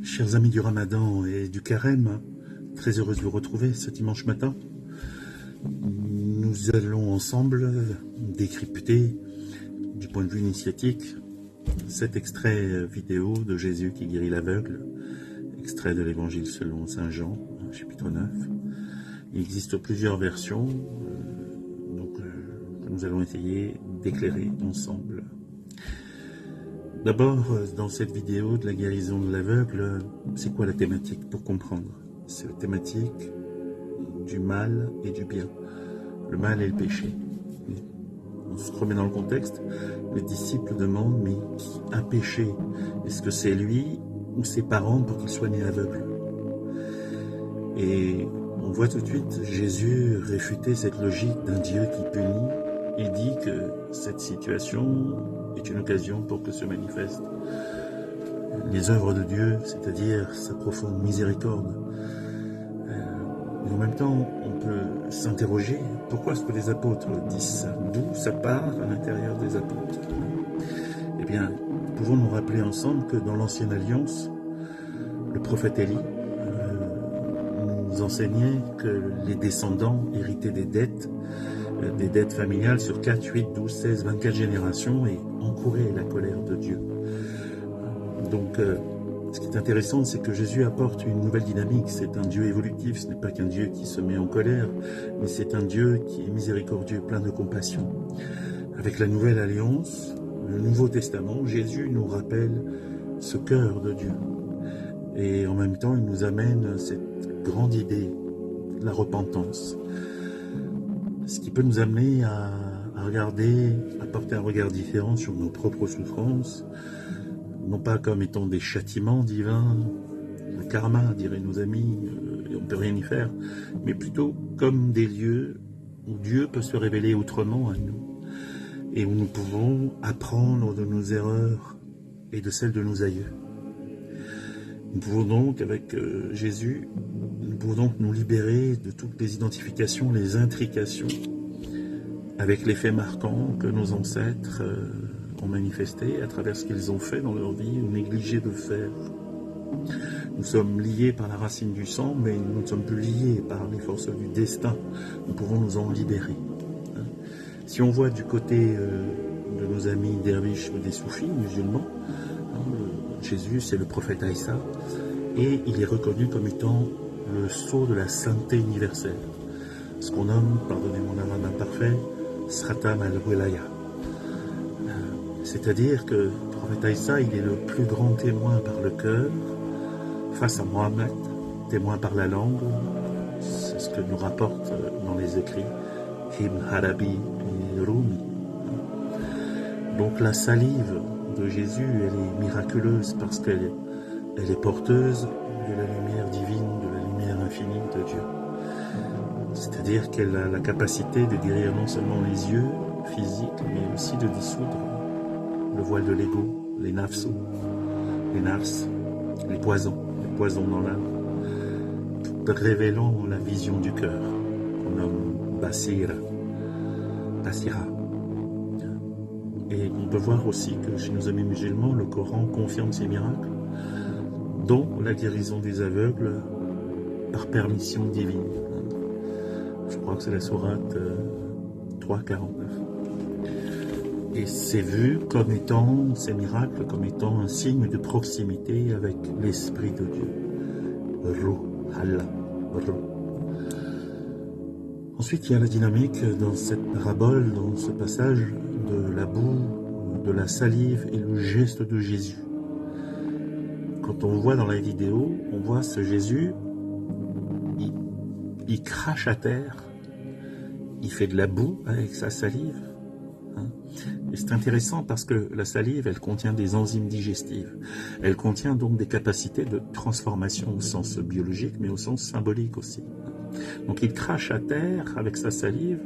Chers amis du Ramadan et du Carême, très heureux de vous retrouver ce dimanche matin. Nous allons ensemble décrypter, du point de vue initiatique, cet extrait vidéo de Jésus qui guérit l'aveugle, extrait de l'Évangile selon Saint Jean, chapitre 9. Il existe plusieurs versions, que nous allons essayer d'éclairer ensemble. D'abord, dans cette vidéo de la guérison de l'aveugle, c'est quoi la thématique pour comprendre? C'est la thématique du mal et du bien, le mal et le péché. On se remet dans le contexte, les disciples demandent, mais qui a péché? Est-ce que c'est lui ou ses parents pour qu'il soit né aveugle? Et on voit tout de suite Jésus réfuter cette logique d'un Dieu qui punit. Il dit que cette situation est une occasion pour que se manifestent les œuvres de Dieu, c'est-à-dire sa profonde miséricorde. Et en même temps, on peut s'interroger, pourquoi est-ce que les apôtres disent ça? D'où ça part à l'intérieur des apôtres? Eh bien, nous pouvons nous rappeler ensemble que dans l'Ancienne Alliance, le prophète Élie nous enseignait que les descendants héritaient des dettes familiales sur 4, 8, 12, 16, 24 générations et encouraient la colère de Dieu. Donc, ce qui est intéressant, c'est que Jésus apporte une nouvelle dynamique. C'est un Dieu évolutif, ce n'est pas qu'un Dieu qui se met en colère, mais c'est un Dieu qui est miséricordieux, plein de compassion. Avec la Nouvelle Alliance, le Nouveau Testament, Jésus nous rappelle ce cœur de Dieu. Et en même temps, il nous amène cette grande idée, la repentance. Ce qui peut nous amener à regarder, à porter un regard différent sur nos propres souffrances, non pas comme étant des châtiments divins, le karma, diraient nos amis, et on ne peut rien y faire, mais plutôt comme des lieux où Dieu peut se révéler autrement à nous, et où nous pouvons apprendre de nos erreurs et de celles de nos aïeux. Nous pouvons donc, avec Jésus, nous pouvons donc nous libérer de toutes les identifications, les intrications, avec les faits marquants que nos ancêtres ont manifestés à travers ce qu'ils ont fait dans leur vie ou négligé de faire. Nous sommes liés par la racine du sang, mais nous ne sommes plus liés par les forces du destin. Nous pouvons nous en libérer. Si on voit du côté de nos amis derviches ou des soufis musulmans, Jésus, c'est le prophète Aïssa, et il est reconnu comme étant le sceau de la sainteté universelle. Ce qu'on nomme, pardonnez mon arabe imparfait, Sratam al-Wilaya. C'est-à-dire que le prophète Aïssa, il est le plus grand témoin par le cœur, face à Mohammed, témoin par la langue. C'est ce que nous rapportent dans les écrits Ibn Arabi et Rumi. Donc la salive de Jésus, elle est miraculeuse parce qu'elle est porteuse de la lumière divine, de la lumière infinie de Dieu. C'est-à-dire qu'elle a la capacité de guérir non seulement les yeux physiques, mais aussi de dissoudre le voile de l'ego, les nafsu, les nafs, les poisons dans l'âme, tout révélant la vision du cœur, qu'on nomme basira. Et on peut voir aussi que chez nos amis musulmans, le Coran confirme ces miracles, dont la guérison des aveugles par permission divine. Je crois que c'est la sourate 3,49. Et c'est vu comme étant, ces miracles, comme étant un signe de proximité avec l'Esprit de Dieu. Ruh, Allah, Ruh. Ensuite, il y a la dynamique dans cette parabole, dans ce passage, de la boue, de la salive et le geste de Jésus. Quand on voit dans la vidéo, on voit ce Jésus, il crache à terre, il fait de la boue avec sa salive. Et c'est intéressant parce que la salive, elle contient des enzymes digestives. Elle contient donc des capacités de transformation au sens biologique, mais au sens symbolique aussi. Donc il crache à terre avec sa salive,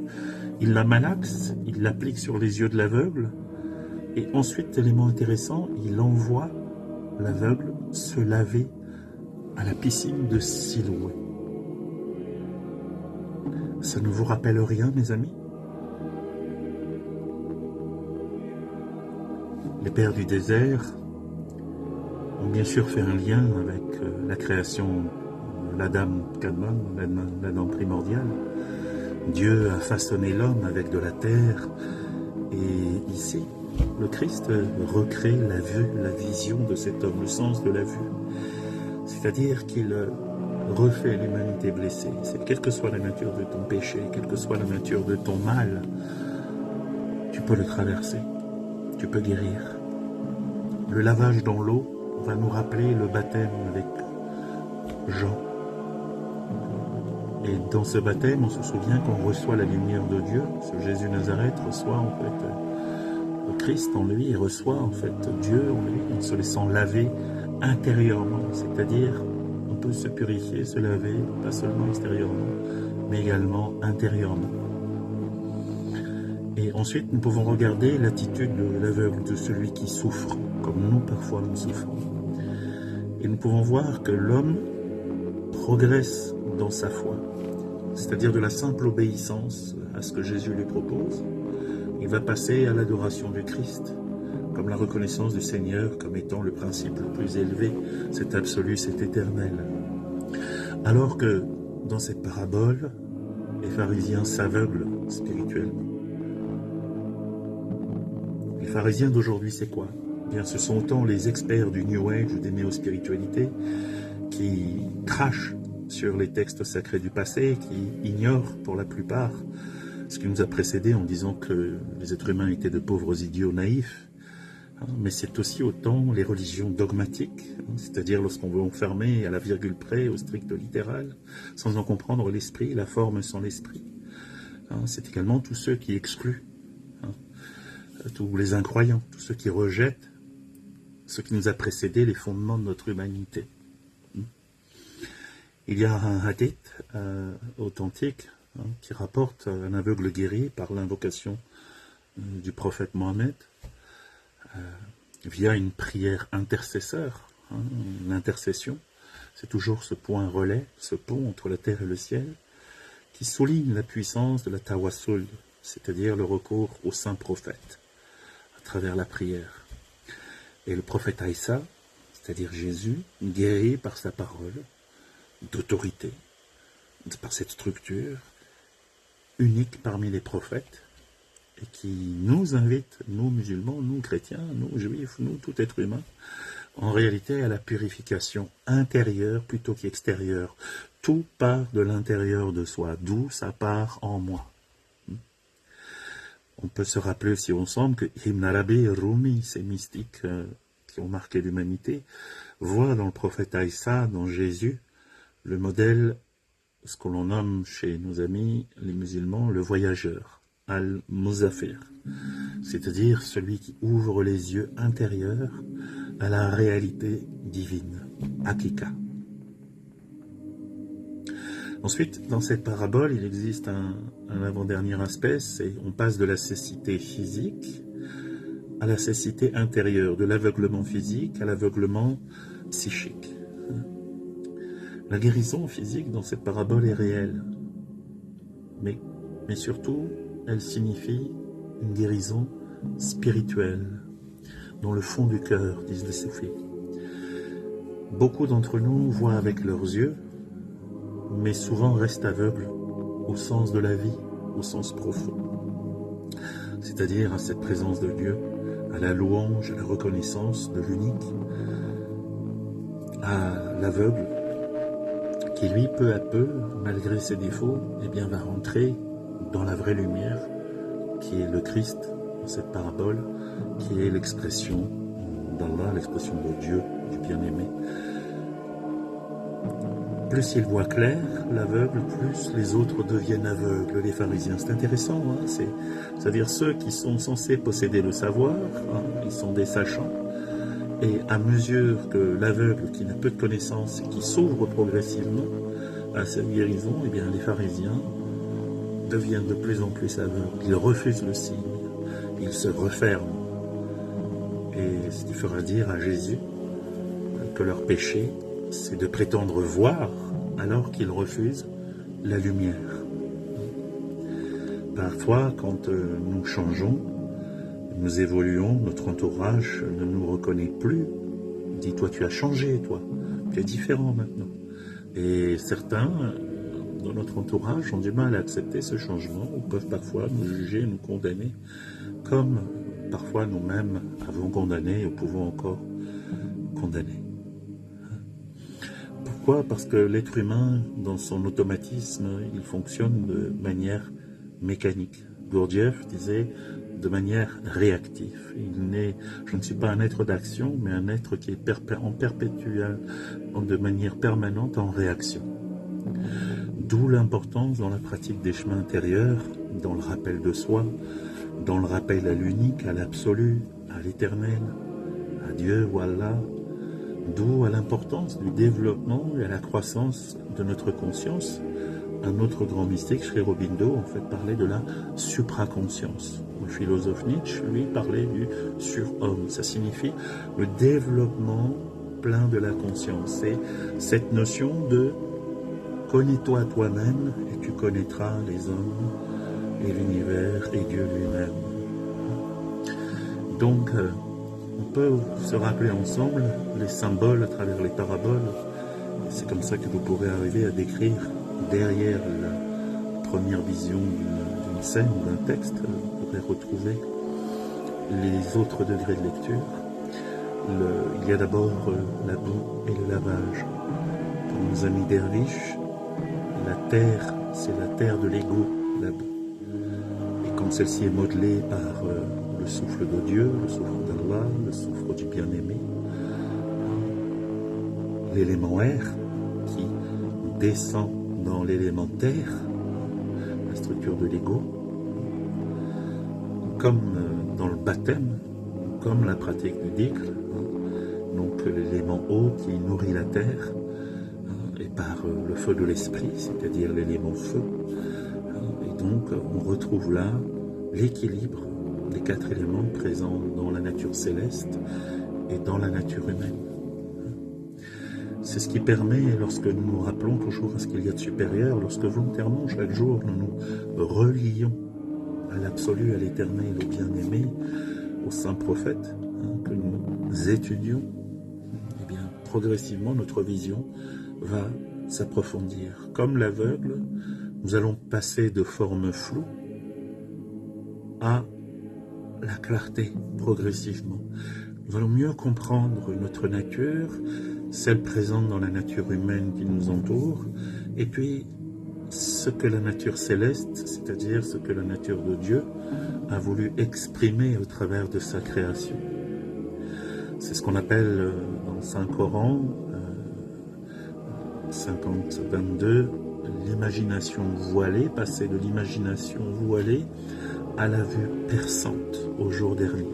il la malaxe, il l'applique sur les yeux de l'aveugle, et ensuite, élément intéressant, il envoie l'aveugle se laver à la piscine de Siloé. Ça ne vous rappelle rien, mes amis? Les pères du désert ont bien sûr fait un lien avec la création de l'Adam Kadmon, l'Adam primordial. Dieu a façonné l'homme avec de la terre, et ici, le Christ recrée la vue, la vision de cet homme, le sens de la vue. C'est-à-dire qu'il refait l'humanité blessée. Quelle que soit la nature de ton péché, quelle que soit la nature de ton mal, tu peux le traverser, tu peux guérir. Le lavage dans l'eau va nous rappeler le baptême avec Jean. Et dans ce baptême, on se souvient qu'on reçoit la lumière de Dieu. Ce Jésus Nazareth reçoit en fait le Christ en lui, il reçoit en fait Dieu en lui, en se laissant laver intérieurement. C'est-à-dire, on peut se purifier, se laver, pas seulement extérieurement, mais également intérieurement. Et ensuite, nous pouvons regarder l'attitude de l'aveugle, de celui qui souffre, comme nous parfois nous souffrons. Et nous pouvons voir que l'homme progresse dans sa foi, c'est-à-dire de la simple obéissance à ce que Jésus lui propose. Il va passer à l'adoration du Christ, comme la reconnaissance du Seigneur comme étant le principe le plus élevé, c'est absolu, c'est éternel. Alors que dans cette parabole, les pharisiens s'aveuglent spirituellement. Les pharisiens d'aujourd'hui, c'est quoi? Eh bien, ce sont autant les experts du New Age ou des néo-spiritualités qui crachent sur les textes sacrés du passé, qui ignorent pour la plupart ce qui nous a précédé en disant que les êtres humains étaient de pauvres idiots naïfs. Mais c'est aussi autant les religions dogmatiques, c'est-à-dire lorsqu'on veut enfermer à la virgule près, au strict littéral, sans en comprendre l'esprit, la forme sans l'esprit. C'est également tous ceux qui excluent, tous les incroyants, tous ceux qui rejettent ce qui nous a précédé, les fondements de notre humanité. Il y a un hadith authentique qui rapporte un aveugle guéri par l'invocation du prophète Mohammed via une prière intercesseur. L'intercession, c'est toujours ce point relais, ce pont entre la terre et le ciel, qui souligne la puissance de la tawassul, c'est-à-dire le recours au saint prophète, à travers la prière. Et le prophète Aïssa, c'est-à-dire Jésus, guéri par sa parole, d'autorité, par cette structure unique parmi les prophètes, et qui nous invite, nous musulmans, nous chrétiens, nous juifs, nous tout être humain, en réalité à la purification intérieure plutôt qu'extérieure. Tout part de l'intérieur de soi, d'où ça part en moi. On peut se rappeler aussi ensemble que Ibn Arabi et Rumi, ces mystiques qui ont marqué l'humanité, voient dans le prophète Aïssa, dans Jésus, le modèle, ce que l'on nomme chez nos amis les musulmans, le voyageur, al-Muzaffir, c'est-à-dire celui qui ouvre les yeux intérieurs à la réalité divine, Hakika. Ensuite, dans cette parabole, il existe un avant-dernier aspect, c'est on passe de la cécité physique à la cécité intérieure, de l'aveuglement physique à l'aveuglement psychique. La guérison physique dans cette parabole est réelle, mais surtout, elle signifie une guérison spirituelle, dans le fond du cœur, disent les soufis. Beaucoup d'entre nous voient avec leurs yeux, mais souvent restent aveugles au sens de la vie, au sens profond, c'est-à-dire à cette présence de Dieu, à la louange, à la reconnaissance de l'unique, à l'aveugle, qui lui, peu à peu, malgré ses défauts, eh bien, va rentrer dans la vraie lumière, qui est le Christ, dans cette parabole, qui est l'expression d'Allah, l'expression de Dieu, du bien-aimé. Plus il voit clair, l'aveugle, plus les autres deviennent aveugles, les pharisiens. C'est intéressant, c'est-à-dire ceux qui sont censés posséder le savoir, ils sont des sachants, et à mesure que l'aveugle, qui n'a peu de connaissances, qui s'ouvre progressivement à cette guérison, eh bien les pharisiens deviennent de plus en plus aveugles. Ils refusent le signe, ils se referment. Et ce qui fera dire à Jésus que leur péché, c'est de prétendre voir alors qu'ils refusent la lumière. Parfois, quand nous changeons, nous évoluons, notre entourage ne nous reconnaît plus dit, toi tu as changé, toi, tu es différent maintenant. Et certains, dans notre entourage, ont du mal à accepter ce changement, ou peuvent parfois nous juger, nous condamner, comme parfois nous-mêmes avons condamné ou pouvons encore condamner. Pourquoi? Parce que l'être humain, dans son automatisme, il fonctionne de manière mécanique. Gurdjieff disait de manière réactive. Je ne suis pas un être d'action, mais un être qui est en perpétuel, de manière permanente en réaction. D'où l'importance dans la pratique des chemins intérieurs, dans le rappel de soi, dans le rappel à l'unique, à l'absolu, à l'éternel, à Dieu ou à Allah, d'où à l'importance du développement et à la croissance de notre conscience. Un autre grand mystique, Sri Aurobindo, en fait, parlait de la supraconscience. Le philosophe Nietzsche, lui, parlait du surhomme. Ça signifie le développement plein de la conscience. C'est cette notion de connais-toi toi-même et tu connaîtras les hommes et l'univers et Dieu lui-même. Donc, on peut se rappeler ensemble les symboles à travers les paraboles. C'est comme ça que vous pourrez arriver à décrire derrière la première vision d'une scène ou d'un texte. Vous pourrez retrouver les autres degrés de lecture. Il y a d'abord la boue et le lavage. Pour nos amis derviches, la terre, c'est la terre de l'ego, la boue. Et quand celle-ci est modelée par le souffle de Dieu, le souffle d'Allah, le souffle du bien-aimé, l'élément air qui descend dans l'élément terre, la structure de l'ego, comme dans le baptême, comme la pratique du dhikr, donc l'élément eau qui nourrit la terre, et par le feu de l'esprit, c'est-à-dire l'élément feu. Et donc on retrouve là l'équilibre des 4 éléments présents dans la nature céleste et dans la nature humaine. C'est ce qui permet, lorsque nous nous rappelons toujours à ce qu'il y a de supérieur, lorsque volontairement, chaque jour, nous nous relions à l'absolu, à l'éternel, au bien-aimé, au saint prophète, que nous étudions, eh bien, progressivement, notre vision va s'approfondir. Comme l'aveugle, nous allons passer de formes floues à la clarté, progressivement. Nous allons mieux comprendre notre nature, celle présente dans la nature humaine qui nous entoure, et puis ce que la nature céleste, c'est-à-dire ce que la nature de Dieu a voulu exprimer au travers de sa création. C'est ce qu'on appelle dans le Saint-Coran, 50-22, l'imagination voilée, passer de l'imagination voilée à la vue perçante au jour dernier.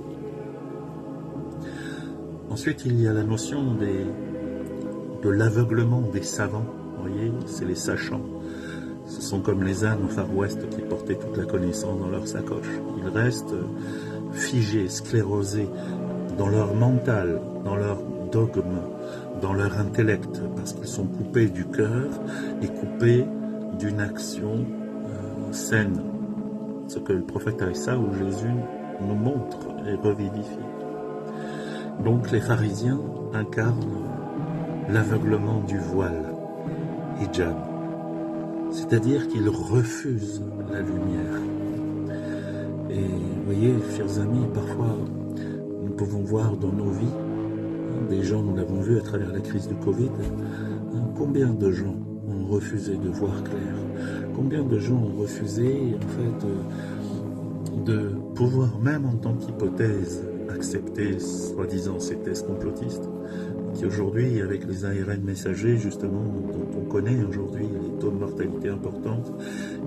Ensuite, il y a la notion de l'aveuglement des savants. Vous voyez, c'est les sachants. Ce sont comme les ânes au Far West qui portaient toute la connaissance dans leur sacoche. Ils restent figés, sclérosés dans leur mental, dans leur dogme, dans leur intellect, parce qu'ils sont coupés du cœur et coupés d'une action saine. Ce que le prophète Aïssa ou Jésus nous montre et revivifie. Donc les pharisiens incarnent l'aveuglement du voile, hijab, c'est-à-dire qu'ils refusent la lumière. Et vous voyez, chers amis, parfois nous pouvons voir dans nos vies, des gens, nous l'avons vu à travers la crise du Covid, combien de gens ont refusé de voir clair, combien de gens ont refusé en fait de pouvoir, même en tant qu'hypothèse, accepter soi-disant ces thèses complotistes, qui aujourd'hui, avec les ARN messagers, justement, dont on connaît aujourd'hui les taux de mortalité importants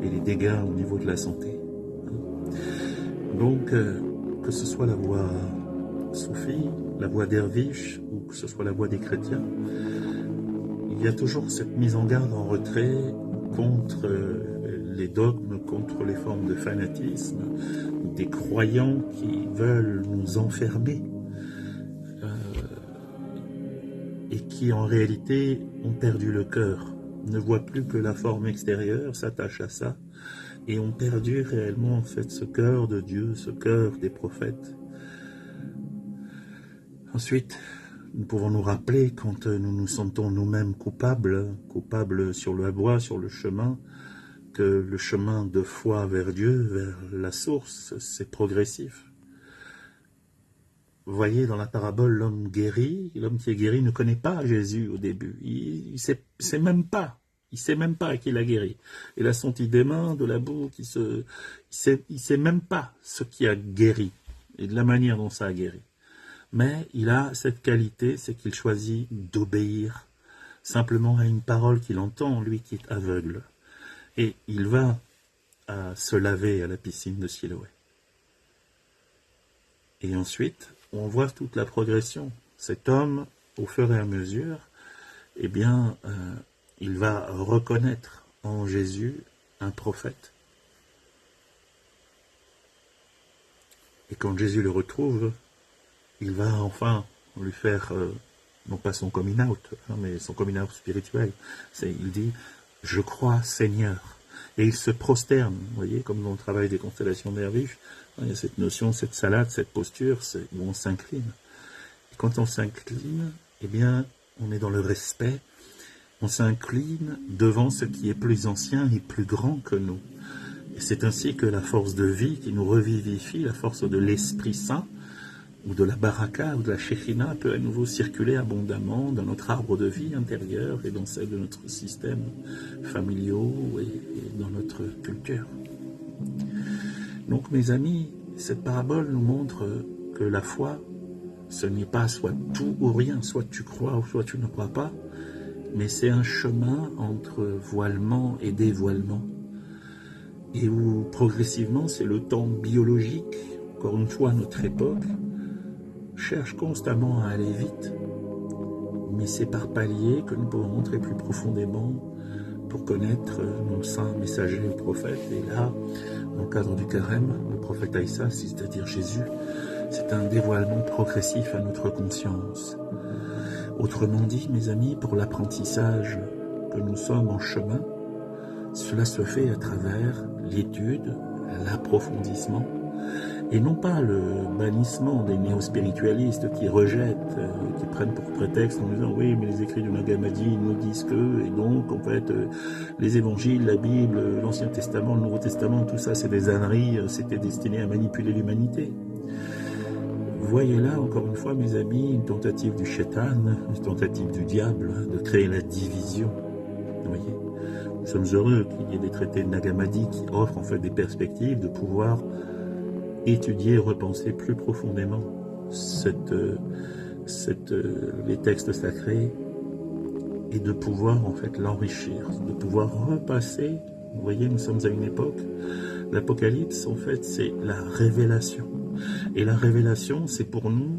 et les dégâts au niveau de la santé. Donc, que ce soit la voie soufie, la voie derviche, ou que ce soit la voie des chrétiens, il y a toujours cette mise en garde en retrait contre les dogmes, contre les formes de fanatisme, des croyants qui veulent nous enfermer et qui en réalité ont perdu le cœur, ne voient plus que la forme extérieure, s'attachent à ça et ont perdu réellement en fait ce cœur de Dieu, ce cœur des prophètes. Ensuite, nous pouvons nous rappeler quand nous nous sentons nous-mêmes coupables sur la voie, sur le chemin, que le chemin de foi vers Dieu, vers la source, c'est progressif. Vous voyez, dans la parabole, l'homme qui est guéri ne connaît pas Jésus au début. Il sait même pas. Il sait même pas qu'il a guéri. Il a senti des mains, de la boue, il sait même pas ce qui a guéri et de la manière dont ça a guéri. Mais il a cette qualité, c'est qu'il choisit d'obéir simplement à une parole qu'il entend, lui qui est aveugle. Et il va se laver à la piscine de Siloé. Et ensuite, on voit toute la progression. Cet homme, au fur et à mesure, eh bien, il va reconnaître en Jésus un prophète. Et quand Jésus le retrouve, il va enfin lui faire, non pas son coming out, mais son coming out spirituel. Il dit, je crois Seigneur. Et il se prosterne, vous voyez, comme dans le travail des constellations derviches, il y a cette notion, cette salade, cette posture, où on s'incline. Et quand on s'incline, eh bien, on est dans le respect, on s'incline devant ce qui est plus ancien et plus grand que nous. Et c'est ainsi que la force de vie qui nous revivifie, la force de l'Esprit Saint, ou de la baraka, ou de la shekhinah, peut à nouveau circuler abondamment dans notre arbre de vie intérieur et dans celle de notre système familiaux et dans notre culture. Donc mes amis, cette parabole nous montre que la foi, ce n'est pas soit tout ou rien, soit tu crois ou soit tu ne crois pas, mais c'est un chemin entre voilement et dévoilement. Et où progressivement, c'est le temps biologique, encore une fois notre époque, cherche constamment à aller vite, mais c'est par paliers que nous pouvons entrer plus profondément pour connaître nos saints messagers et prophètes. Et là, dans le cadre du carême, le prophète Aïssa, c'est-à-dire Jésus, c'est un dévoilement progressif à notre conscience. Autrement dit, mes amis, pour l'apprentissage que nous sommes en chemin, cela se fait à travers l'étude, l'approfondissement, et non pas le bannissement des néo-spiritualistes qui rejettent, qui prennent pour prétexte en disant oui, mais les écrits du Nag Hammadi nous disent que, et donc en fait les évangiles, la Bible, l'Ancien Testament, le Nouveau Testament, tout ça c'est des âneries, c'était destiné à manipuler l'humanité. Vous voyez là, encore une fois mes amis, une tentative du shaitan, une tentative du diable de créer la division. Vous voyez, nous sommes heureux qu'il y ait des traités de Nag Hammadi qui offrent en fait des perspectives de pouvoir étudier et repenser plus profondément les textes sacrés et de pouvoir en fait l'enrichir, de pouvoir repasser. Vous voyez, nous sommes à une époque, l'Apocalypse en fait c'est la révélation. Et la révélation c'est pour nous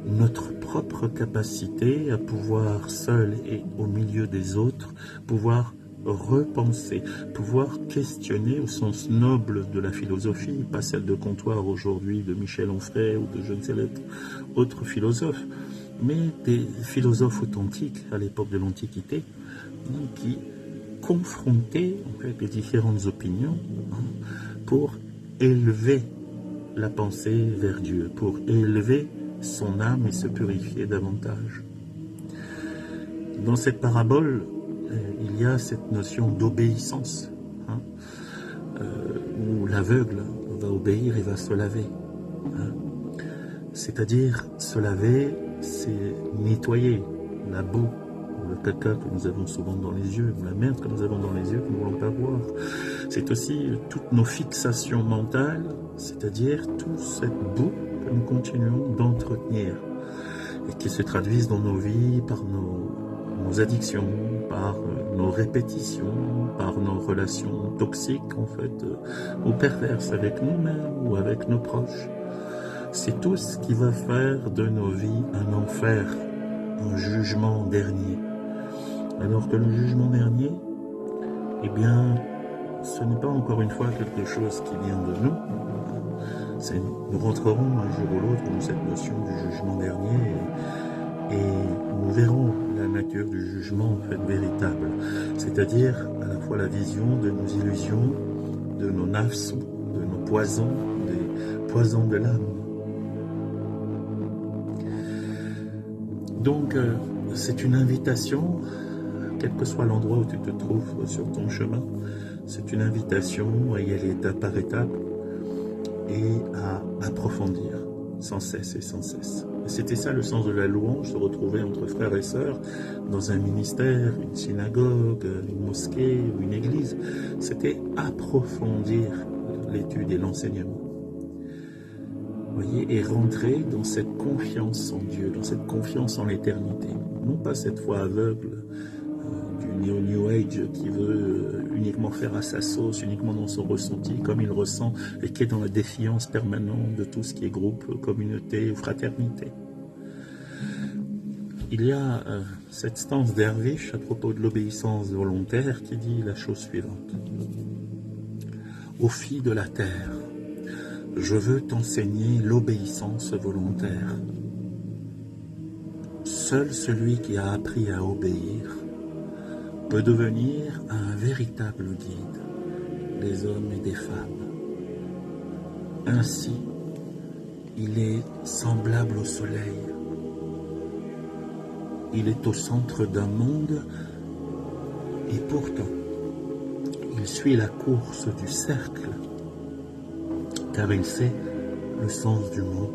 notre propre capacité à pouvoir seul et au milieu des autres, pouvoir repenser, pouvoir questionner au sens noble de la philosophie, pas celle de comptoir aujourd'hui de Michel Onfray ou de je ne sais quel autre philosophe, mais des philosophes authentiques à l'époque de l'Antiquité, qui confrontaient en fait les différentes opinions pour élever la pensée vers Dieu, pour élever son âme et se purifier davantage. Dans cette parabole, il y a cette notion d'obéissance, où l'aveugle va obéir et va se laver. C'est-à-dire, se laver, c'est nettoyer la boue, le caca que nous avons souvent dans les yeux, ou la merde que nous avons dans les yeux que nous ne voulons pas voir. C'est aussi toutes nos fixations mentales, c'est-à-dire toute cette boue que nous continuons d'entretenir, et qui se traduisent dans nos vies par nos addictions, par nos répétitions, par nos relations toxiques en fait, ou perverses avec nous-mêmes ou avec nos proches. C'est tout ce qui va faire de nos vies un enfer, un jugement dernier. Alors que le jugement dernier, eh bien, ce n'est pas encore une fois quelque chose qui vient de nous. Nous rentrerons un jour ou l'autre dans cette notion du jugement dernier et nous verrons la nature du jugement en fait véritable, c'est-à-dire à la fois la vision de nos illusions, de nos nafs, de nos poisons, des poisons de l'âme. Donc, c'est une invitation, quel que soit l'endroit où tu te trouves sur ton chemin, c'est une invitation à y aller étape par étape et à approfondir sans cesse et sans cesse. Et c'était ça le sens de la louange, se retrouver entre frères et sœurs dans un ministère, une synagogue, une mosquée ou une église. C'était approfondir l'étude et l'enseignement. Voyez, et rentrer dans cette confiance en Dieu, dans cette confiance en l'éternité. Non pas cette foi aveugle du New Age qui veut uniquement faire à sa sauce, uniquement dans son ressenti, comme il ressent, et qui est dans la défiance permanente de tout ce qui est groupe, communauté ou fraternité. Il y a cette stance d'Hervish à propos de l'obéissance volontaire qui dit la chose suivante. Ô filles de la terre, je veux t'enseigner l'obéissance volontaire. Seul celui qui a appris à obéir peut devenir un véritable guide des hommes et des femmes. Ainsi, il est semblable au soleil. Il est au centre d'un monde et pourtant, il suit la course du cercle car il sait le sens du mot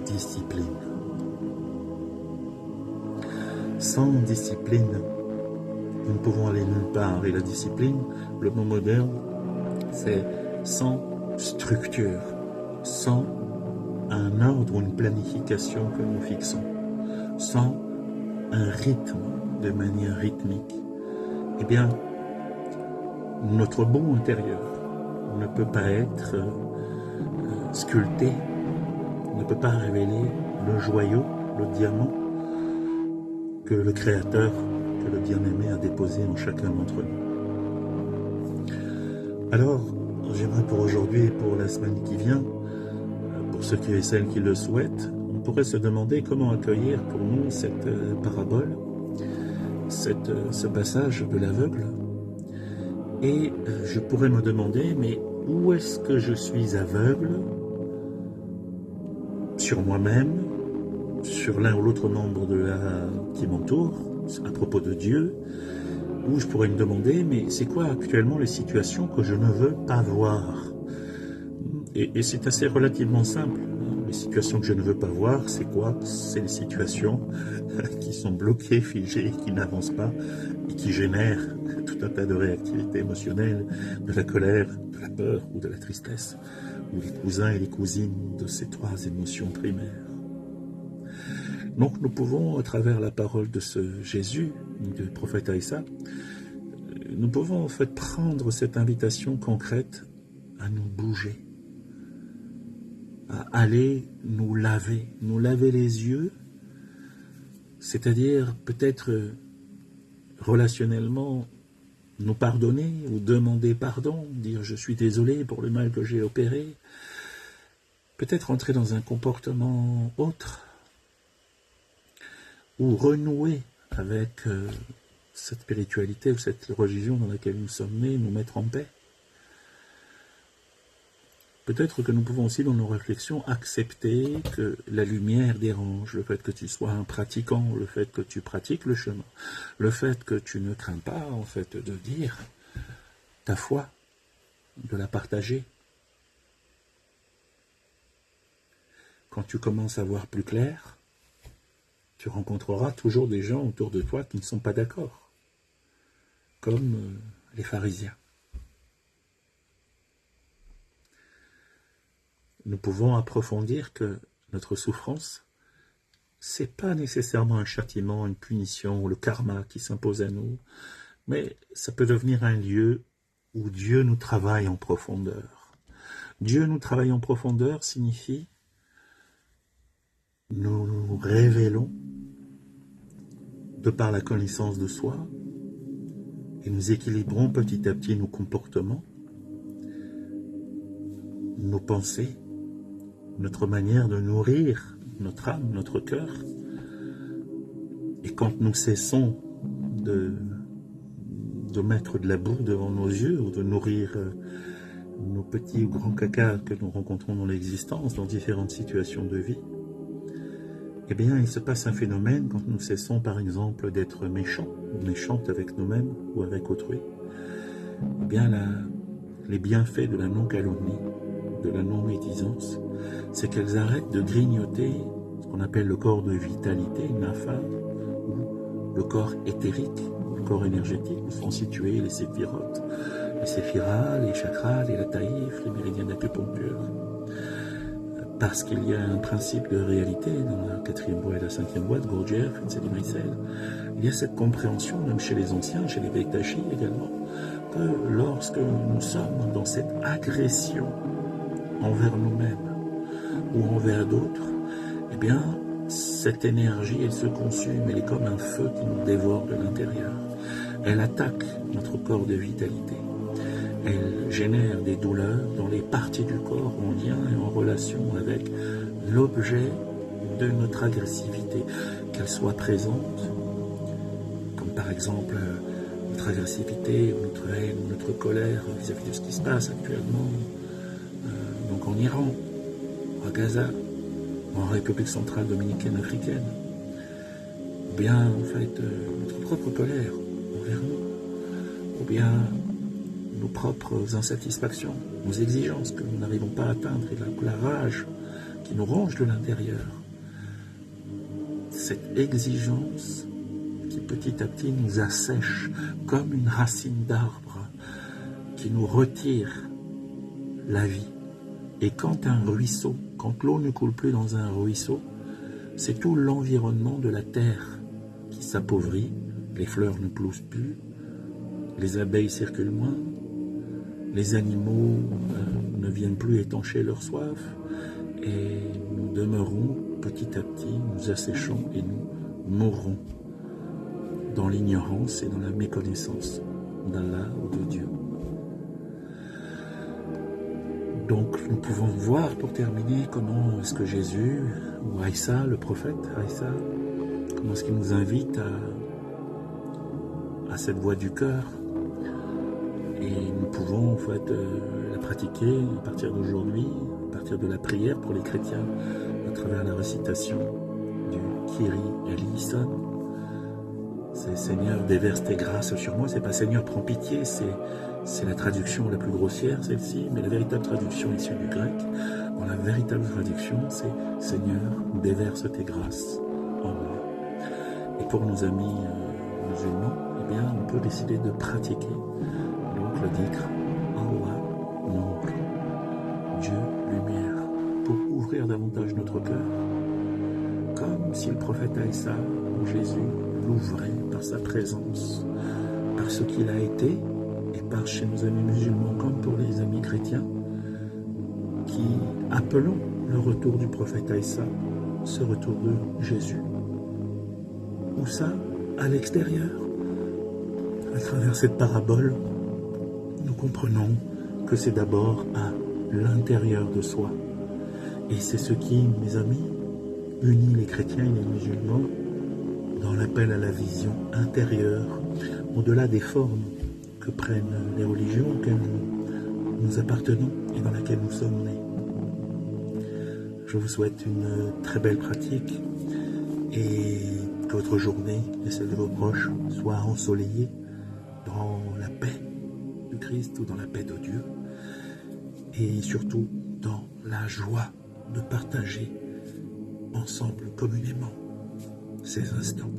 discipline. Sans discipline, nous ne pouvons aller nulle part. Et la discipline, le mot moderne, c'est sans structure, sans un ordre ou une planification que nous fixons, sans un rythme de manière rythmique. Eh bien, notre bon intérieur ne peut pas être sculpté, ne peut pas révéler le joyau, le diamant que le Créateur, que le bien-aimé a déposé en chacun d'entre nous. Alors, j'aimerais pour aujourd'hui et pour la semaine qui vient, pour ceux et celles qui le souhaitent, on pourrait se demander comment accueillir pour nous cette parabole, ce passage de l'aveugle. Et je pourrais me demander, mais où est-ce que je suis aveugle sur moi-même, sur l'un ou l'autre membre qui m'entoure, à propos de Dieu, ou je pourrais me demander, mais c'est quoi actuellement les situations que je ne veux pas voir? Et c'est assez relativement simple. Les situations que je ne veux pas voir, c'est quoi? C'est les situations qui sont bloquées, figées, qui n'avancent pas, et qui génèrent tout un tas de réactivités émotionnelles, de la colère, de la peur ou de la tristesse, ou les cousins et les cousines de ces trois émotions primaires. Donc nous pouvons, à travers la parole de ce Jésus, du prophète Aïssa, nous pouvons en fait prendre cette invitation concrète à nous bouger, à aller nous laver les yeux, c'est-à-dire peut-être relationnellement nous pardonner ou demander pardon, dire je suis désolé pour le mal que j'ai opéré, peut-être entrer dans un comportement autre, ou renouer avec cette spiritualité ou cette religion dans laquelle nous sommes nés, nous mettre en paix. Peut-être que nous pouvons aussi dans nos réflexions accepter que la lumière dérange, le fait que tu sois un pratiquant, le fait que tu pratiques le chemin, le fait que tu ne crains pas en fait de dire ta foi, de la partager. Quand tu commences à voir plus clair, tu rencontreras toujours des gens autour de toi qui ne sont pas d'accord, comme les pharisiens. Nous pouvons approfondir que notre souffrance, c'est pas nécessairement un châtiment, une punition ou le karma qui s'impose à nous, mais ça peut devenir un lieu où Dieu nous travaille en profondeur. Dieu nous travaille en profondeur signifie nous nous révélons de par la connaissance de soi et nous équilibrons petit à petit nos comportements, nos pensées, notre manière de nourrir notre âme, notre cœur. Et quand nous cessons de mettre de la boue devant nos yeux ou de nourrir nos petits ou grands cacas que nous rencontrons dans l'existence, dans différentes situations de vie, eh bien, il se passe un phénomène quand nous cessons, par exemple, d'être méchants ou méchantes avec nous-mêmes ou avec autrui. Eh bien, les bienfaits de la non-calomnie, de la non-médisance, c'est qu'elles arrêtent de grignoter ce qu'on appelle le corps de vitalité, napha, ou le corps éthérique, le corps énergétique, où sont situés les séphirotes, les séphiras, les chakras, les lataïfs, les méridiens d'acupuncture. Parce qu'il y a un principe de réalité dans la 4e voie et la 5e voie de Gurdjieff, Fenseli Meisel. Il y a cette compréhension, même chez les anciens, chez les Bektashi également, que lorsque nous sommes dans cette agression envers nous-mêmes ou envers d'autres, eh bien, cette énergie, elle se consume, elle est comme un feu qui nous dévore de l'intérieur. Elle attaque notre corps de vitalité. Elle génère des douleurs dans les parties du corps en lien et en relation avec l'objet de notre agressivité, qu'elle soit présente, comme par exemple notre agressivité, notre haine, notre colère vis-à-vis de ce qui se passe actuellement, donc en Iran, à Gaza, en République centrale dominicaine africaine, ou bien en fait notre propre colère envers nous, ou bien nos propres insatisfactions, nos exigences que nous n'arrivons pas à atteindre et la rage qui nous ronge de l'intérieur. Cette exigence qui petit à petit nous assèche comme une racine d'arbre qui nous retire la vie. Et quand un ruisseau, quand l'eau ne coule plus dans un ruisseau, c'est tout l'environnement de la terre qui s'appauvrit, les fleurs ne poussent plus, les abeilles circulent moins, les animaux ne viennent plus étancher leur soif, et nous demeurons petit à petit, nous asséchons et nous mourrons dans l'ignorance et dans la méconnaissance d'Allah ou de Dieu. Donc nous pouvons voir pour terminer comment est-ce que Jésus, ou Aïssa, le prophète Aïssa, comment est-ce qu'il nous invite à cette voie du cœur. Et nous pouvons en fait la pratiquer à partir d'aujourd'hui, à partir de la prière pour les chrétiens, à travers la récitation du Kyrie Eleison. C'est Seigneur, déverse tes grâces sur moi. C'est pas Seigneur, prends pitié, c'est la traduction la plus grossière, celle-ci, mais la véritable traduction issue du grec, dans la véritable traduction, c'est Seigneur, déverse tes grâces en moi. Et pour nos amis musulmans, eh bien, on peut décider de pratiquer donc le dhikr, Allah, Nour, Dieu, lumière, pour ouvrir davantage notre cœur, comme si le prophète Aïssa ou Jésus l'ouvrait par sa présence, par ce qu'il a été, et par chez nos amis musulmans comme pour les amis chrétiens, qui appelons le retour du prophète Aïssa, ce retour de Jésus. Où ça? À l'extérieur. À travers cette parabole, nous comprenons que c'est d'abord à l'intérieur de soi. Et c'est ce qui, mes amis, unit les chrétiens et les musulmans dans l'appel à la vision intérieure, au-delà des formes que prennent les religions auxquelles nous appartenons et dans laquelle nous sommes nés. Je vous souhaite une très belle pratique et que votre journée et celle de vos proches soient ensoleillées dans la paix du Christ ou dans la paix de Dieu et surtout dans la joie de partager ensemble communément ces instants.